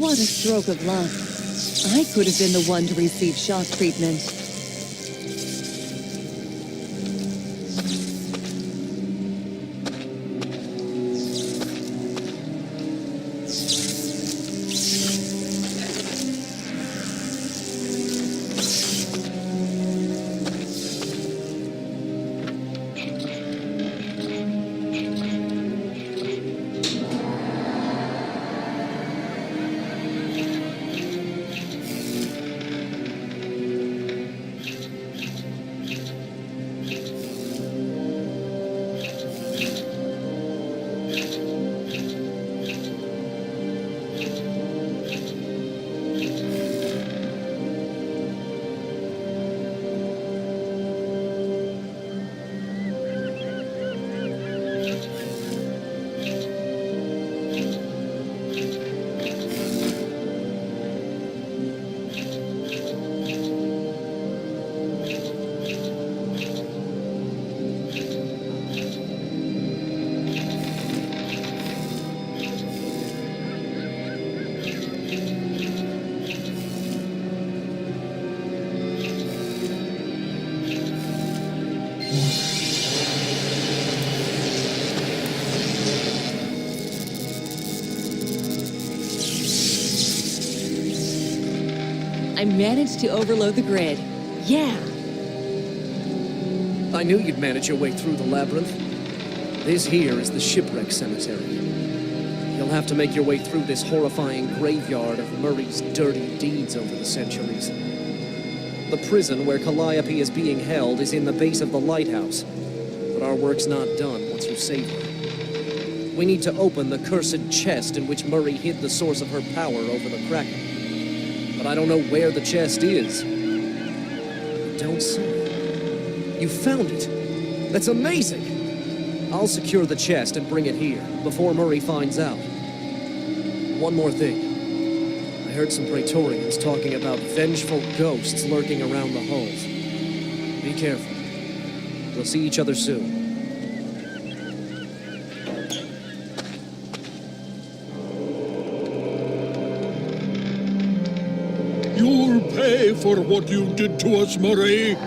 What a stroke of luck. I could have been the one to receive shock treatment. I managed to overload the grid. Yeah. I knew you'd manage your way through the labyrinth. This here is the shipwreck cemetery. You'll have to make your way through this horrifying graveyard of Murray's dirty deeds over the centuries. The prison where Calliope is being held is in the base of the lighthouse, but our work's not done once you save her. We need to open the cursed chest in which Murray hid the source of her power over the Kraken. But I don't know where the chest is. You don't say. You found it. That's amazing! I'll secure the chest and bring it here, before Murray finds out. One more thing. I heard some Praetorians talking about vengeful ghosts lurking around the halls. Be careful. We'll see each other soon. You'll pay for what you did to us, Murray.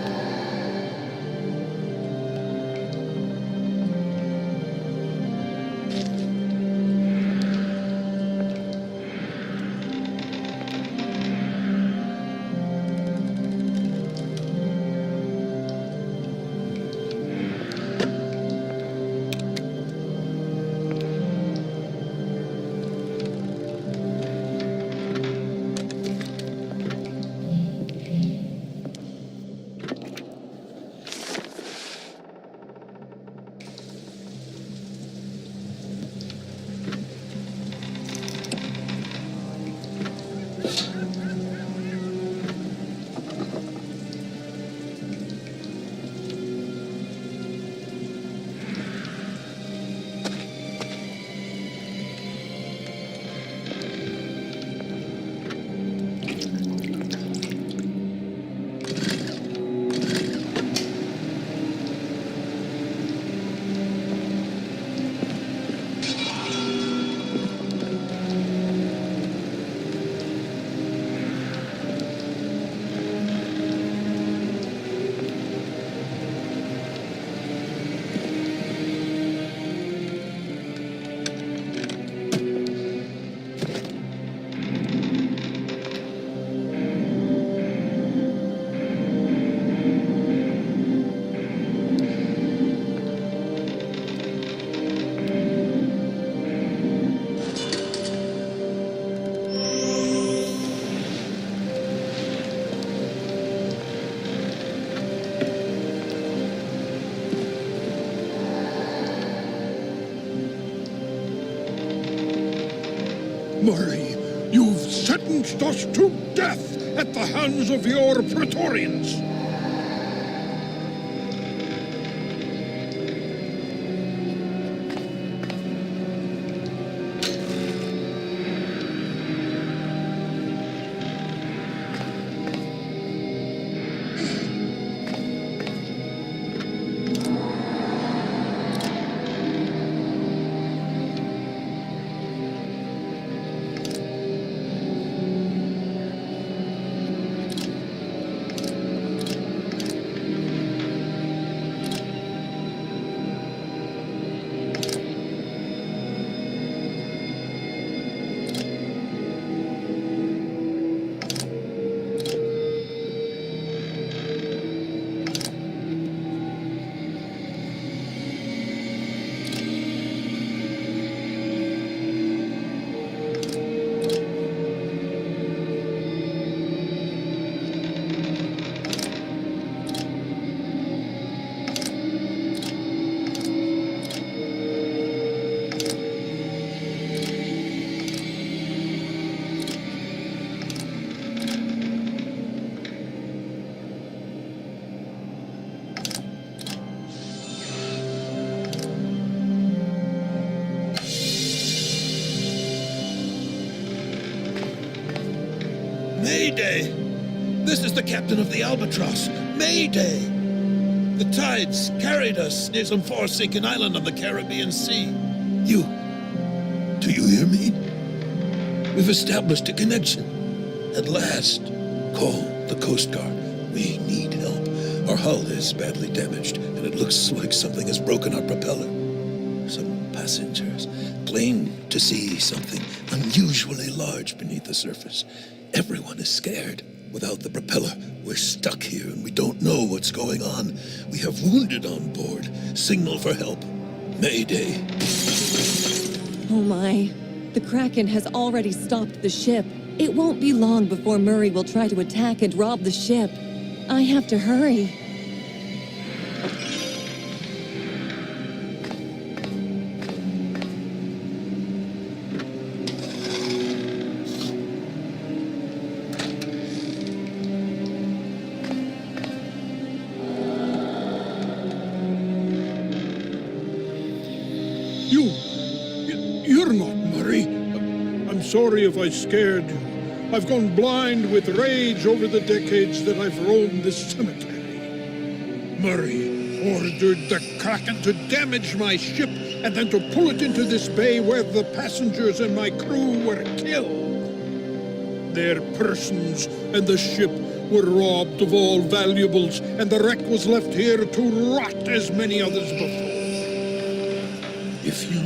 Murray, you've sentenced us to death at the hands of your Praetorians. the captain of the Albatross. Mayday! The tides carried us near some forsaken island on the Caribbean Sea. Do you hear me? We've established a connection. At last. Call the Coast Guard. We need help. Our hull is badly damaged, and it looks like something has broken our propeller. Some passengers claim to see something unusually large beneath the surface. Everyone is scared. Without the propeller, we're stuck here and we don't know what's going on. We have wounded on board. Signal for help. Mayday. Oh my. The Kraken has already stopped the ship. It won't be long before Murray will try to attack and rob the ship. I have to hurry. You're not Murray. I'm sorry if I scared you. I've gone blind with rage over the decades that I've roamed this cemetery. Murray ordered the Kraken to damage my ship and then to pull it into this bay where the passengers and my crew were killed. Their persons and the ship were robbed of all valuables, and the wreck was left here to rot as many others before. If you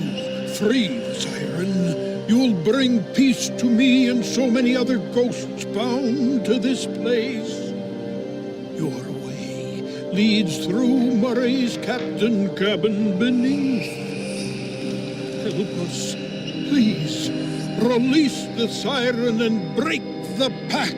free the Siren, you'll bring peace to me and so many other ghosts bound to this place. Your way leads through Murray's captain cabin beneath. Help us, please. Release the Siren and break the pact.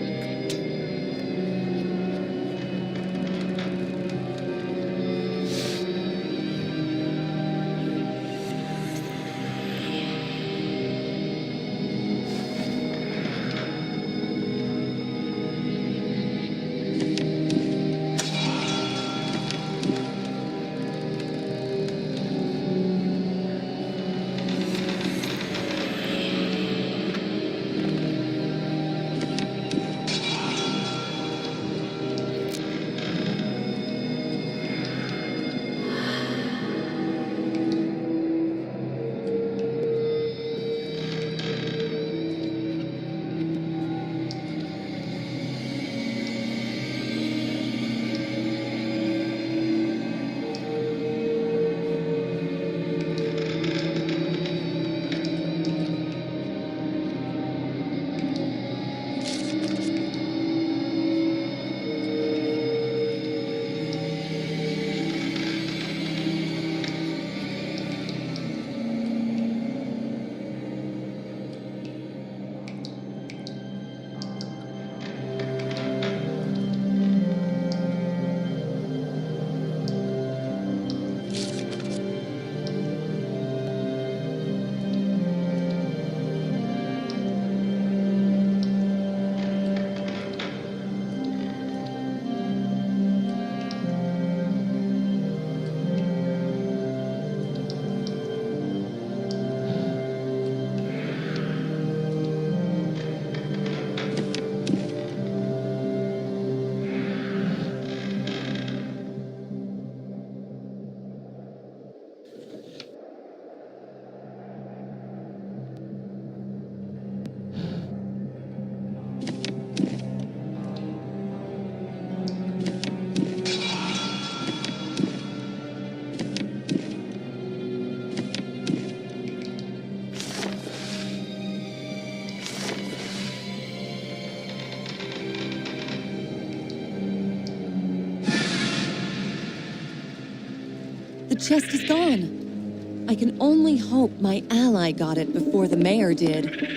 The chest is gone. I can only hope my ally got it before the mayor did.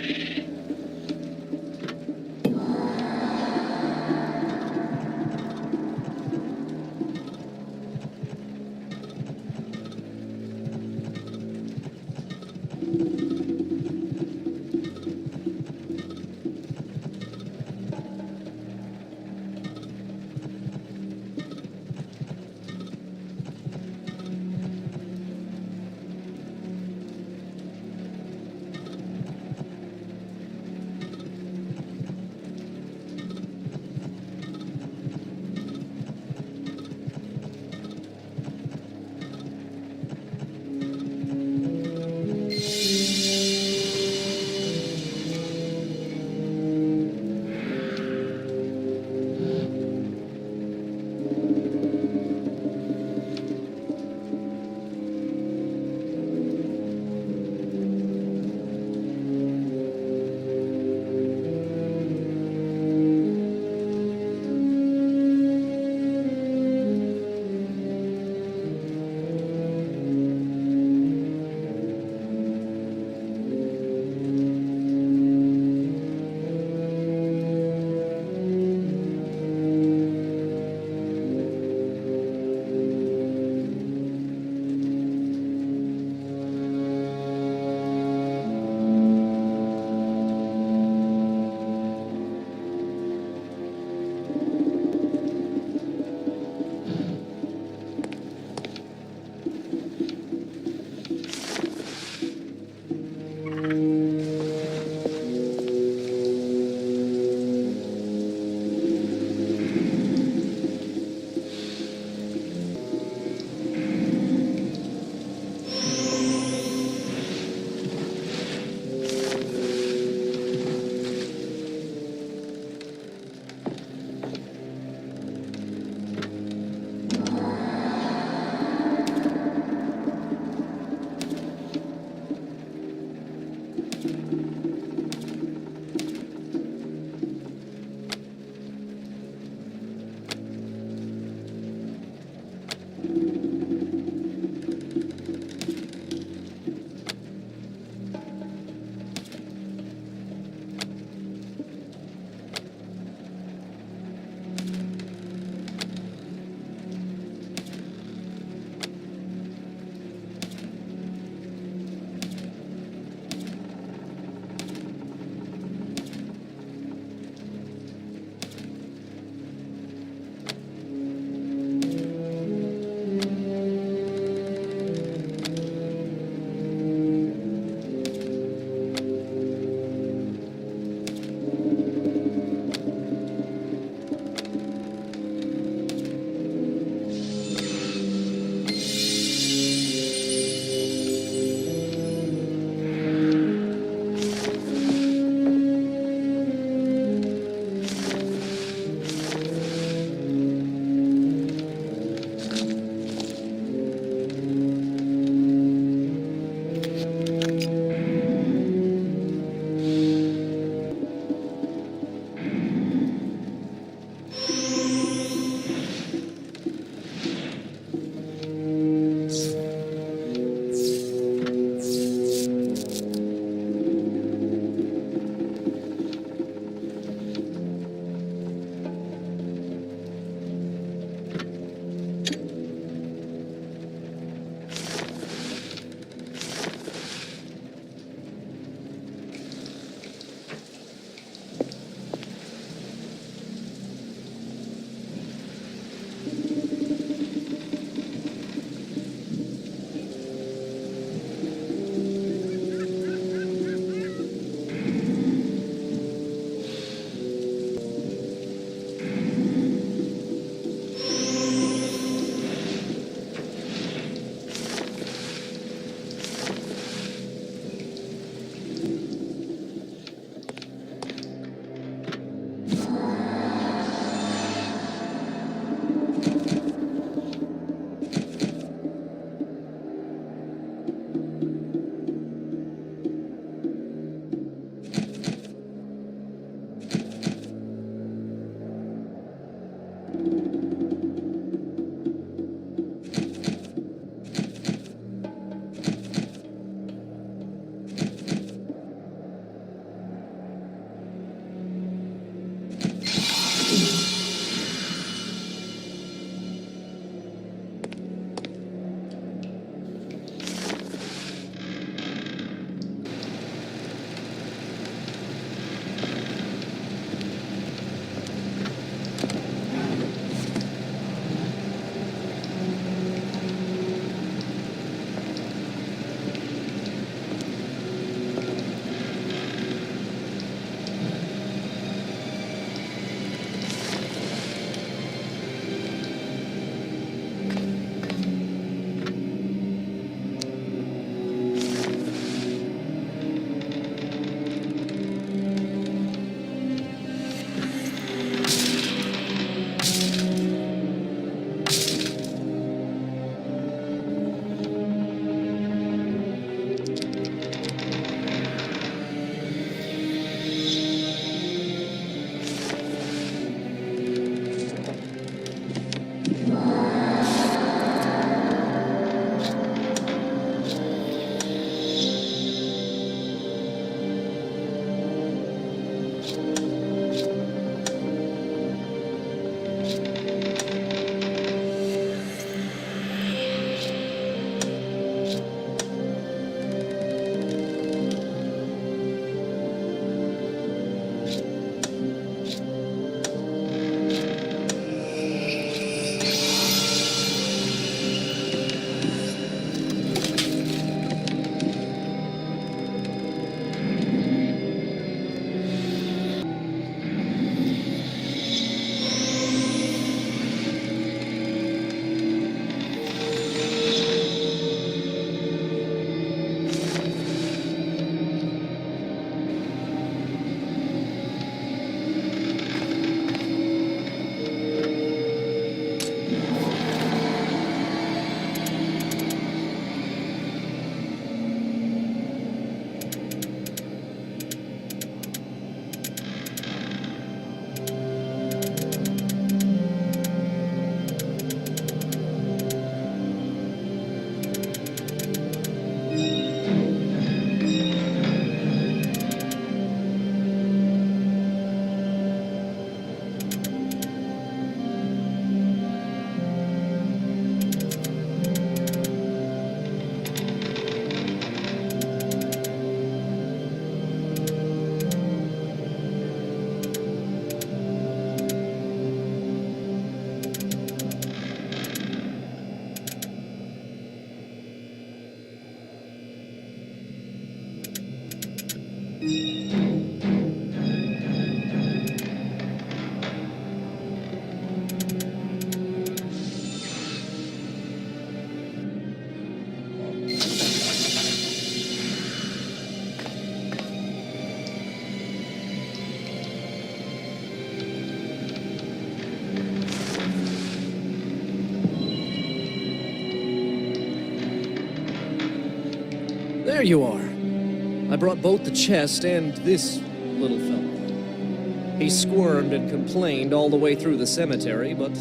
There you are. I brought both the chest and this little fellow. He squirmed and complained all the way through the cemetery, but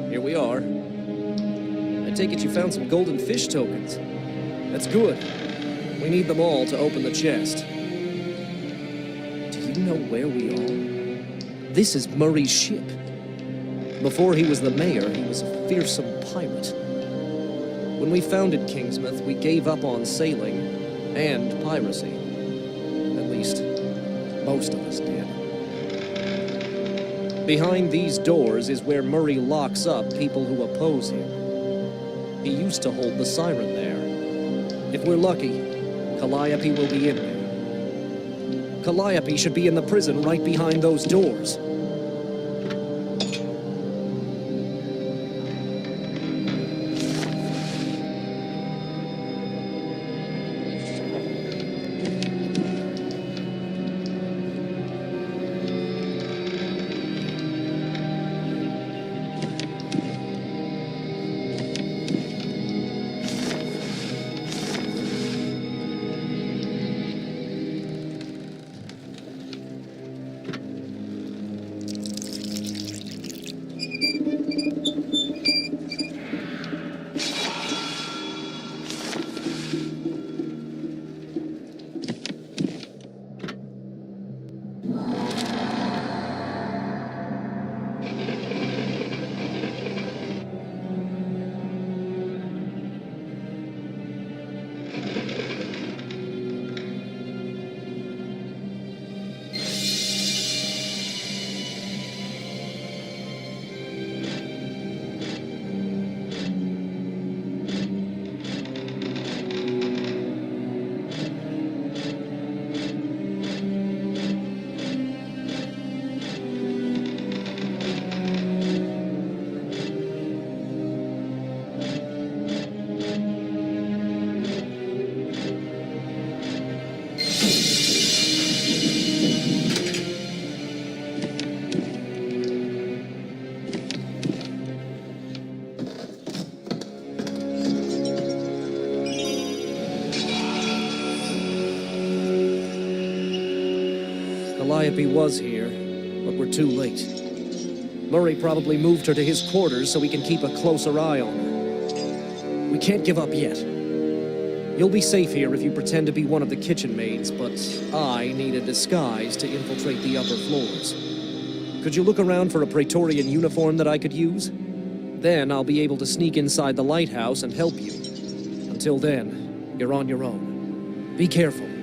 here we are. I take it you found some golden fish tokens. That's good. We need them all to open the chest. Do you know where we are? This is Murray's ship. Before he was the mayor, he was a fearsome pirate. When we founded Kingsmouth, we gave up on sailing and piracy. At least, most of us did. Behind these doors is where Murray locks up people who oppose him. He used to hold the Siren there. If we're lucky, Calliope will be in there. Calliope should be in the prison right behind those doors. Calliope was here, but we're too late. Murray probably moved her to his quarters so we can keep a closer eye on her. We can't give up yet. You'll be safe here if you pretend to be one of the kitchen maids, but I need a disguise to infiltrate the upper floors. Could you look around for a Praetorian uniform that I could use? Then I'll be able to sneak inside the lighthouse and help you. Until then, you're on your own. Be careful.